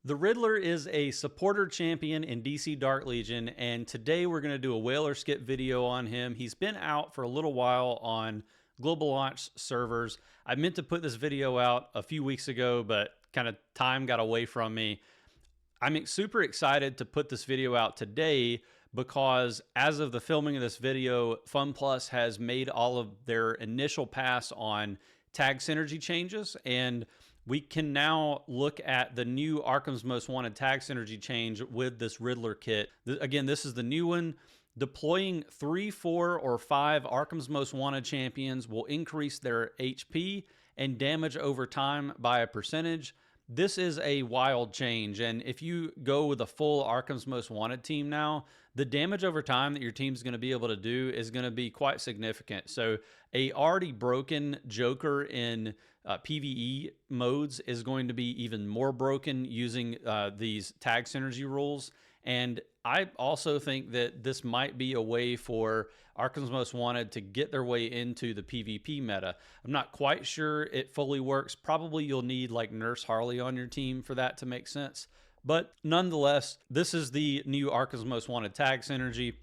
The Riddler is a supporter champion in DC Dark Legion, and today we're going to do a whaler skip video on him. He's been out for a little while on global launch servers. I meant to put this video out a few weeks ago, but kind of time got away from me. I'm super excited to put this video out today because as of the filming of this video, FunPlus has made all of their initial pass on tag synergy changes, and we can now look at the new Arkham's Most Wanted tag synergy change with this Riddler kit. Again, this is the new one. Deploying 3, 4, or 5 Arkham's Most Wanted champions will increase their HP and damage over time by a percentage. This is a wild change, and if you go with a full Arkham's Most Wanted team now, the damage over time that your team's going to be able to do is going to be quite significant. So a already broken Joker in PvE modes is going to be even more broken using these tag synergy rules. And I also think that this might be a way for Arkham's Most Wanted to get their way into the PvP meta. I'm not quite sure it fully works. Probably you'll need like Nurse Harley on your team for that to make sense. But nonetheless, this is the new Arkham's Most Wanted tag synergy.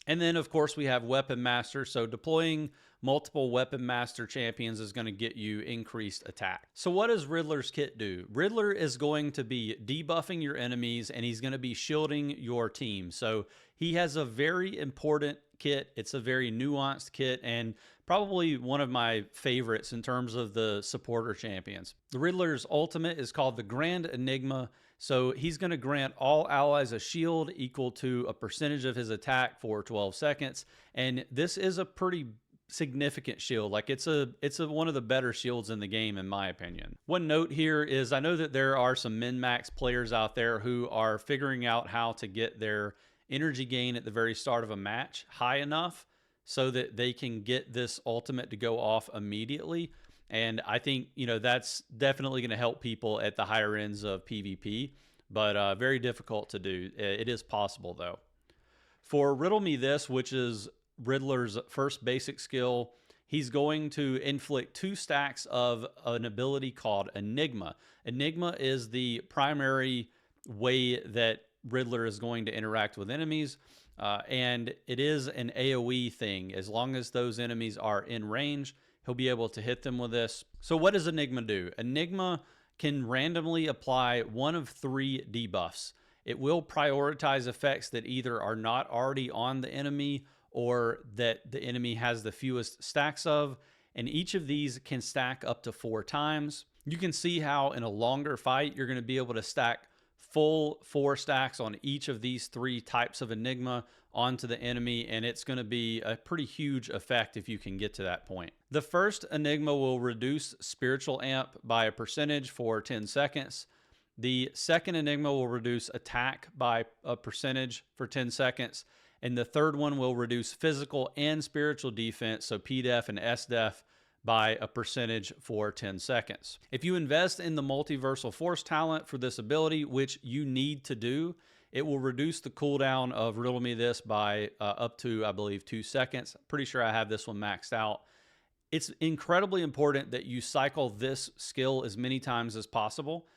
And then, of course, we have Weapon Master. So deploying multiple Weapon Master champions is going to get you increased attack. So what does Riddler's kit do? Riddler is going to be debuffing your enemies, and he's going to be shielding your team. So he has a very important kit. It's a very nuanced kit, and probably one of my favorites in terms of the supporter champions. The Riddler's ultimate is called the Grand Enigma. So he's going to grant all allies a shield equal to a percentage of his attack for 12 seconds. And this is a pretty significant shield. Like it's one of the better shields in the game, in my opinion. One note here is I know that there are some min-max players out there who are figuring out how to get their energy gain at the very start of a match high enough so that they can get this ultimate to go off immediately. And I think, you know, that's definitely going to help people at the higher ends of PvP, but very difficult to do. It is possible, though. For Riddle Me This, which is Riddler's first basic skill, he's going to inflict 2 stacks of an ability called Enigma. Enigma is the primary way that Riddler is going to interact with enemies, and it is an AoE thing. As long as those enemies are in range, he'll be able to hit them with this. So what does Enigma do? Enigma can randomly apply one of 3 debuffs. It will prioritize effects that either are not already on the enemy or that the enemy has the fewest stacks of, and each of these can stack up to 4 times. You can see how in a longer fight, you're going to be able to stack full 4 stacks on each of these 3 types of Enigma onto the enemy, and it's going to be a pretty huge effect if you can get to that point. The first Enigma will reduce Spiritual Amp by a percentage for 10 seconds. The second Enigma will reduce attack by a percentage for 10 seconds. And the third one will reduce physical and spiritual defense, so PDEF and SDEF, by a percentage for 10 seconds. If you invest in the Multiversal Force talent for this ability, which you need to do, it will reduce the cooldown of Riddle Me This by up to, I believe, 2 seconds. Pretty sure I have this one maxed out. It's incredibly important that you cycle this skill as many times as possible.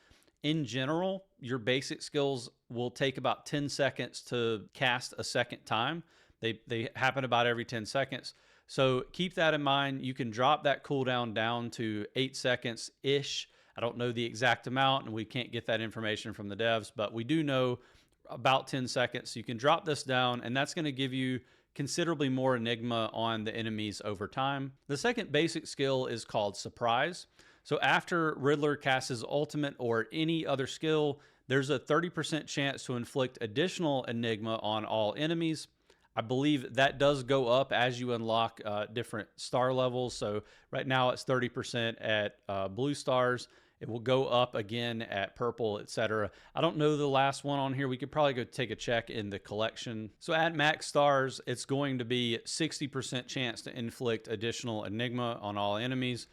In general, your basic skills will take about 10 seconds to cast a second time. They happen about every 10 seconds. So keep that in mind. You can drop that cooldown down to 8 seconds-ish. I don't know the exact amount, and we can't get that information from the devs, but we do know about 10 seconds. So you can drop this down, and that's going to give you considerably more Enigma on the enemies over time. The second basic skill is called Surprise. So after Riddler casts his ultimate or any other skill, there's a 30% chance to inflict additional Enigma on all enemies. I believe that does go up as you unlock different star levels. So right now it's 30% at blue stars. It will go up again at purple, etc. I don't know the last one on here. We could probably go take a check in the collection. So at max stars, it's going to be 60% chance to inflict additional Enigma on all enemies.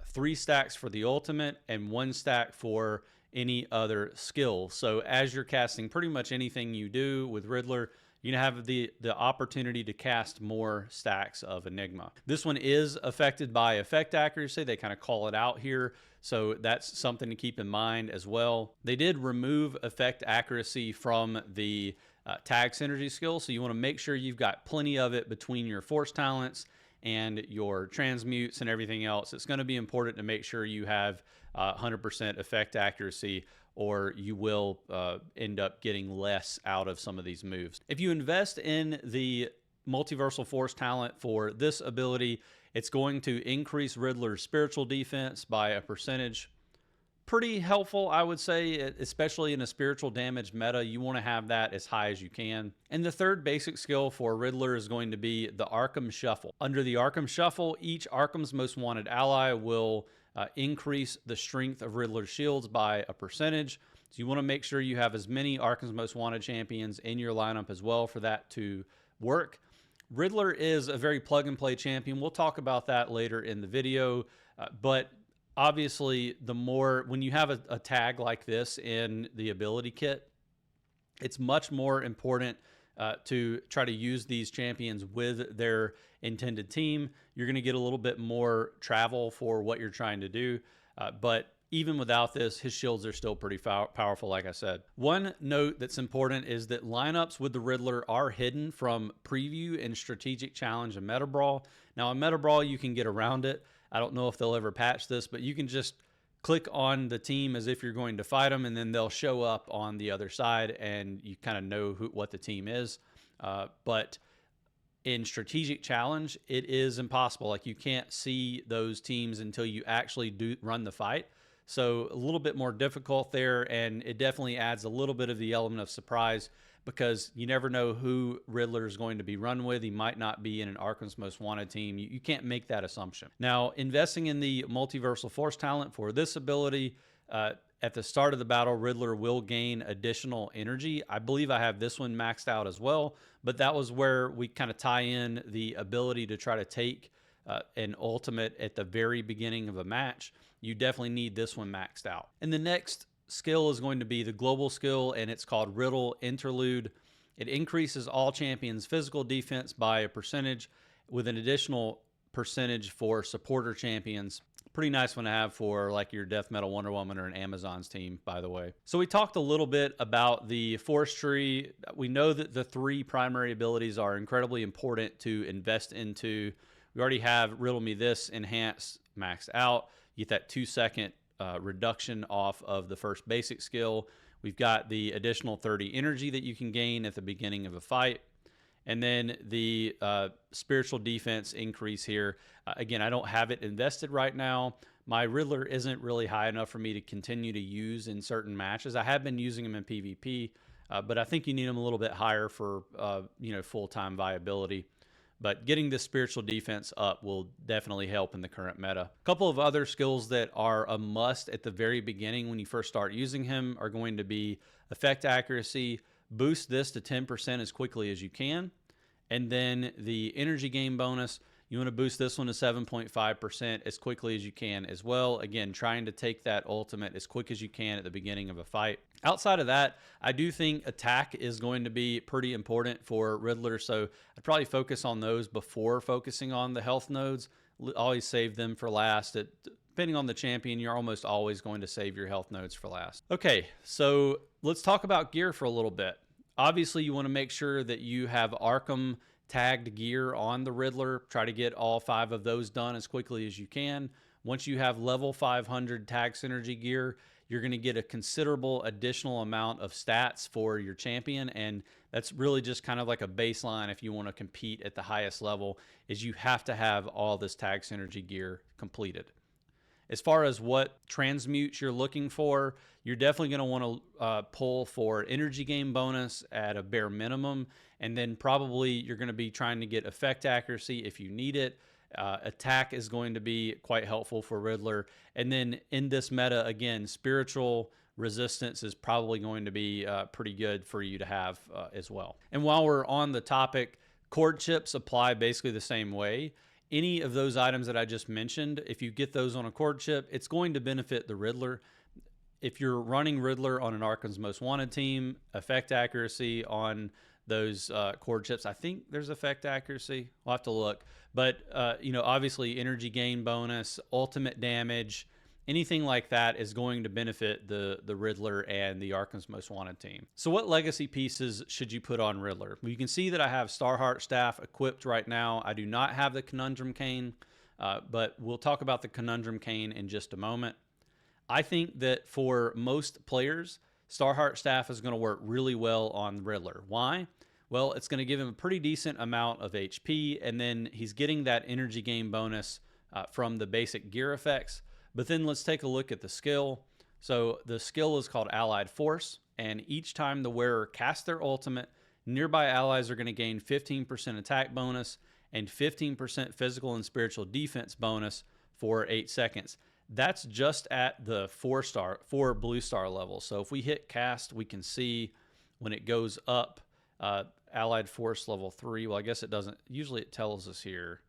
3 stacks for the ultimate and 1 stack for any other skill. So as you're casting pretty much anything you do with Riddler, you're going to have the opportunity to cast more stacks of Enigma. This one is affected by effect accuracy. They kind of call it out here, so that's something to keep in mind as well. They did remove effect accuracy from the tag synergy skill, so you want to make sure you've got plenty of it between your force talents and your transmutes and everything else. It's going to be important to make sure you have 100% effect accuracy, or you will end up getting less out of some of these moves. If you invest in the multiversal force talent for this ability, it's going to increase Riddler's spiritual defense by a percentage. Pretty helpful, I would say, especially in a spiritual damage meta. You want to have that as high as you can. And the third basic skill for Riddler is going to be the Arkham Shuffle. Under the Arkham Shuffle, each Arkham's Most Wanted ally will increase the strength of Riddler's shields by a percentage. So you want to make sure you have as many Arkham's Most Wanted champions in your lineup as well for that to work. Riddler is a very plug-and-play champion. We'll talk about that later in the video, but obviously, the more, when you have a tag like this in the ability kit, it's much more important to try to use these champions with their intended team. You're going to get a little bit more travel for what you're trying to do, but even without this, his shields are still pretty powerful, like I said. One note that's important is that lineups with the Riddler are hidden from preview and strategic challenge and meta brawl. Now, in meta brawl, you can get around it. I don't know if they'll ever patch this, but you can just click on the team as if you're going to fight them, and then they'll show up on the other side, and you kind of know what the team is. But in strategic challenge, it is impossible. Like, you can't see those teams until you actually do run the fight. So a little bit more difficult there, and it definitely adds a little bit of the element of surprise, because you never know who Riddler is going to be run with. He might not be in an Arkham's Most Wanted team. You can't make that assumption. Now, investing in the multiversal force talent for this ability, at the start of the battle, Riddler will gain additional energy. I believe I have this one maxed out as well, but that was where we kind of tie in the ability to try to take an ultimate at the very beginning of a match. You definitely need this one maxed out. And the next skill is going to be the global skill, and it's called Riddle Interlude. It increases all champions' physical defense by a percentage, with an additional percentage for supporter champions. Pretty nice one to have for like your Death Metal Wonder Woman or an Amazon's team, by the way. So we talked a little bit about the force tree. We know that the three primary abilities are incredibly important to invest into. We already have Riddle Me This enhanced maxed out. You get that 2-second reduction off of the first basic skill. We've got the additional 30 energy that you can gain at the beginning of a fight. And then the spiritual defense increase here. Again, I don't have it invested right now. My Riddler isn't really high enough for me to continue to use in certain matches. I have been using him in PvP, but I think you need him a little bit higher for full-time viability. But getting this spiritual defense up will definitely help in the current meta. A couple of other skills that are a must at the very beginning when you first start using him are going to be effect accuracy. Boost this to 10% as quickly as you can. And then the energy gain bonus, you want to boost this one to 7.5% as quickly as you can as well. Again, trying to take that ultimate as quick as you can at the beginning of a fight. Outside of that, I do think attack is going to be pretty important for Riddler, so I'd probably focus on those before focusing on the health nodes. Always save them for last. Depending on the champion, you're almost always going to save your health nodes for last. Okay, so let's talk about gear for a little bit. Obviously, you want to make sure that you have Arkham tagged gear on the Riddler. Try to get all 5 of those done as quickly as you can. Once you have level 500 tag synergy gear, you're going to get a considerable additional amount of stats for your champion, and that's really just kind of like a baseline if you want to compete at the highest level, is you have to have all this tag synergy gear completed. As far as what transmutes you're looking for, you're definitely going to want to pull for energy gain bonus at a bare minimum, and then probably you're going to be trying to get effect accuracy if you need it. Attack is going to be quite helpful for Riddler. And then in this meta, again, spiritual resistance is probably going to be pretty good for you to have as well. And while we're on the topic, cord chips apply basically the same way. Any of those items that I just mentioned, if you get those on a cord chip, it's going to benefit the Riddler. If you're running Riddler on an Arkham's Most Wanted team, effect accuracy on those cord chips. I think there's effect accuracy. We'll have to look. But, obviously energy gain bonus, ultimate damage, anything like that is going to benefit the Riddler and the Arkham's Most Wanted team. So what legacy pieces should you put on Riddler? Well, you can see that I have Starheart Staff equipped right now. I do not have the Conundrum Cane, but we'll talk about the Conundrum Cane in just a moment. I think that for most players, Starheart Staff is going to work really well on Riddler. Why? Well, it's going to give him a pretty decent amount of HP, and then he's getting that energy gain bonus from the basic gear effects. But then let's take a look at the skill. So the skill is called Allied Force, and each time the wearer casts their ultimate, nearby allies are going to gain 15% attack bonus and 15% physical and spiritual defense bonus for 8 seconds. That's just at the 4 blue star level. So if we hit cast, we can see when it goes up, Allied Force level 3. Well, I guess it doesn't. Usually it tells us here.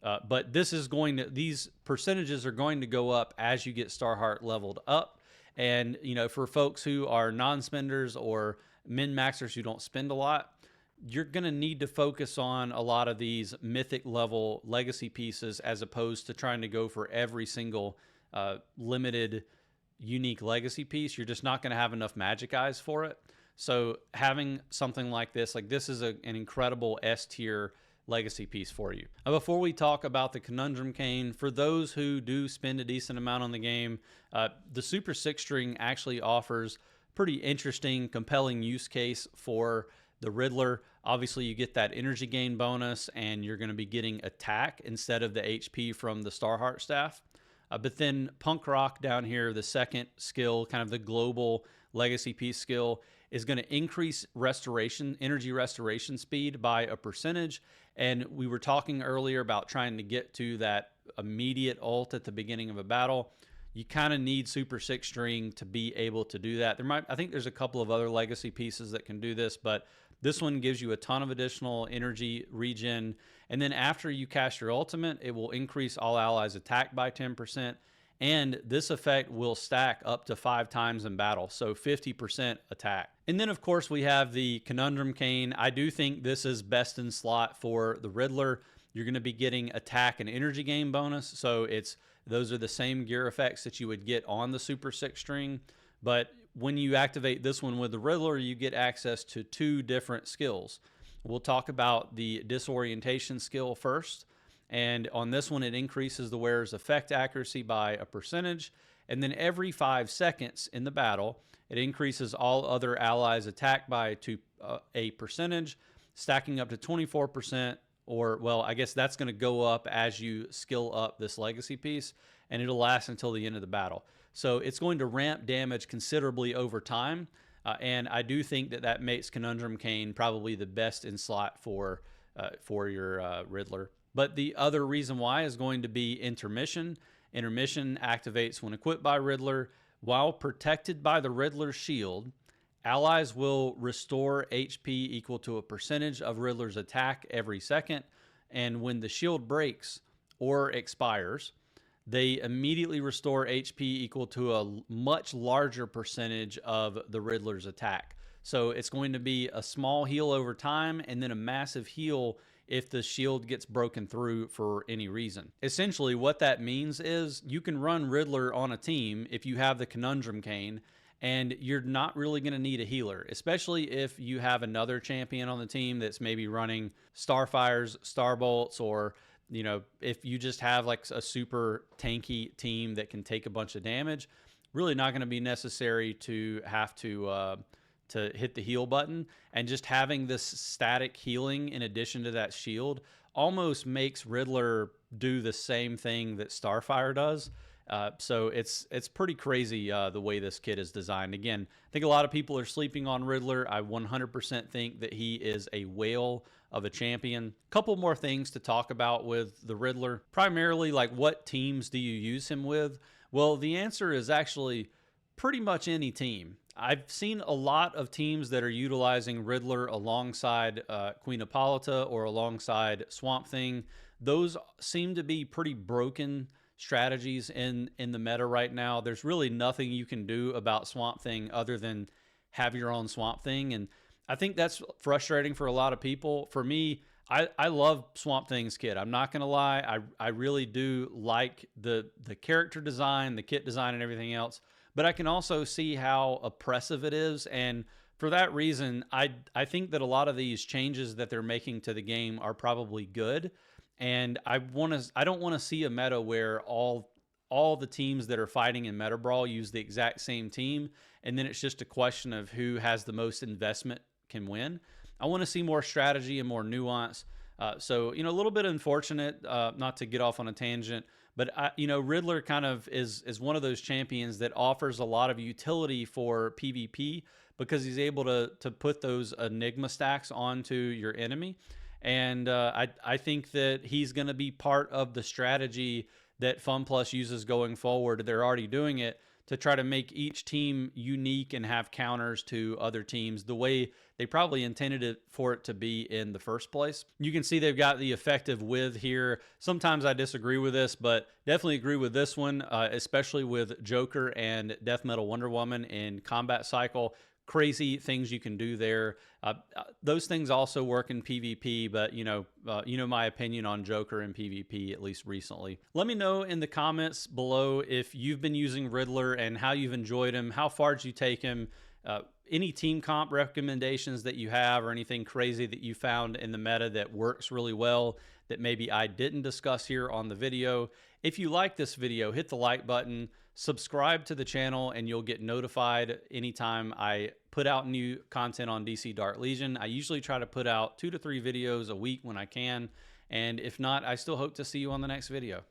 But this is these percentages are going to go up as you get Starheart leveled up. And, for folks who are non-spenders or min-maxers who don't spend a lot, you're going to need to focus on a lot of these mythic level legacy pieces as opposed to trying to go for every single limited unique legacy piece. You're just not going to have enough magic eyes for it. So having something like this is an incredible S tier legacy piece for you. Now, before we talk about the Conundrum Cane, for those who do spend a decent amount on the game, the Super 6 string actually offers pretty interesting, compelling use case for the Riddler. Obviously, you get that energy gain bonus, and you're going to be getting attack instead of the HP from the Starheart Staff. But then Punk Rock down here, the second skill, kind of the global legacy piece skill, is going to increase energy restoration speed by a percentage. And we were talking earlier about trying to get to that immediate ult at the beginning of a battle. You kind of need Super 6 string to be able to do that. I think there's a couple of other legacy pieces that can do this, but this one gives you a ton of additional energy regen. And then after you cast your ultimate, it will increase all allies' attack by 10%. And this effect will stack up to 5 times in battle, so 50% attack. And then, of course, we have the Conundrum Cane. I do think this is best in slot for the Riddler. You're going to be getting attack and energy gain bonus, so those are the same gear effects that you would get on the Super 6 string. But when you activate this one with the Riddler, you get access to 2 different skills. We'll talk about the disorientation skill first. And on this one, it increases the wearer's effect accuracy by a percentage. And then every 5 seconds in the battle, it increases all other allies' attack by a percentage, stacking up to 24%. Or, well, I guess that's going to go up as you skill up this legacy piece, and it'll last until the end of the battle. So it's going to ramp damage considerably over time. And I do think that makes Conundrum Cane probably the best in slot for your Riddler. But the other reason why is going to be Intermission. Intermission activates when equipped by Riddler. While protected by the Riddler's shield, allies will restore HP equal to a percentage of Riddler's attack every second. And when the shield breaks or expires, they immediately restore HP equal to a much larger percentage of the Riddler's attack. So it's going to be a small heal over time and then a massive heal if the shield gets broken through for any reason. Essentially, what that means is you can run Riddler on a team if you have the Conundrum Cane, and you're not really going to need a healer, especially if you have another champion on the team that's maybe running Starfires, Starbolts, or if you just have like a super tanky team that can take a bunch of damage. Really not going to be necessary to have to hit the heal button, and just having this static healing in addition to that shield almost makes Riddler do the same thing that Starfire does. So it's pretty crazy the way this kit is designed. Again, I think a lot of people are sleeping on Riddler. I 100% think that he is a whale of a champion. Couple more things to talk about with the Riddler. Primarily, like, what teams do you use him with? Well, the answer is actually pretty much any team. I've seen a lot of teams that are utilizing Riddler alongside Queen Hippolyta or alongside Swamp Thing. Those seem to be pretty broken strategies in the meta right now. There's really nothing you can do about Swamp Thing other than have your own Swamp Thing. And I think that's frustrating for a lot of people. For me, I love Swamp Thing's kit. I'm not gonna lie. I really do like the character design, the kit design, and everything else. But I can also see how oppressive it is, and for that reason, I think that a lot of these changes that they're making to the game are probably good. And I don't want to see a meta where all the teams that are fighting in Meta Brawl use the exact same team, and then it's just a question of who has the most investment can win. I want to see more strategy and more nuance. So, a little bit unfortunate, not to get off on a tangent, but Riddler kind of is one of those champions that offers a lot of utility for PvP because he's able to put those Enigma stacks onto your enemy. And I think that he's going to be part of the strategy that FunPlus uses going forward. They're already doing it to try to make each team unique and have counters to other teams the way they probably intended it for it to be in the first place. You can see they've got the effective with here. Sometimes I disagree with this, but definitely agree with this one, especially with Joker and Death Metal Wonder Woman in combat cycle. Crazy things you can do there. Those things also work in PvP, but my opinion on Joker in PvP, at least recently. Let me know in the comments below if you've been using Riddler and how you've enjoyed him. How far did you take him? Any team comp recommendations that you have, or anything crazy that you found in the meta that works really well that maybe I didn't discuss here on the video. If you like this video, hit the like button, subscribe to the channel, and you'll get notified anytime I put out new content on DC Dark Legion. I usually try to put out 2 to 3 videos a week when I can, and if not, I still hope to see you on the next video.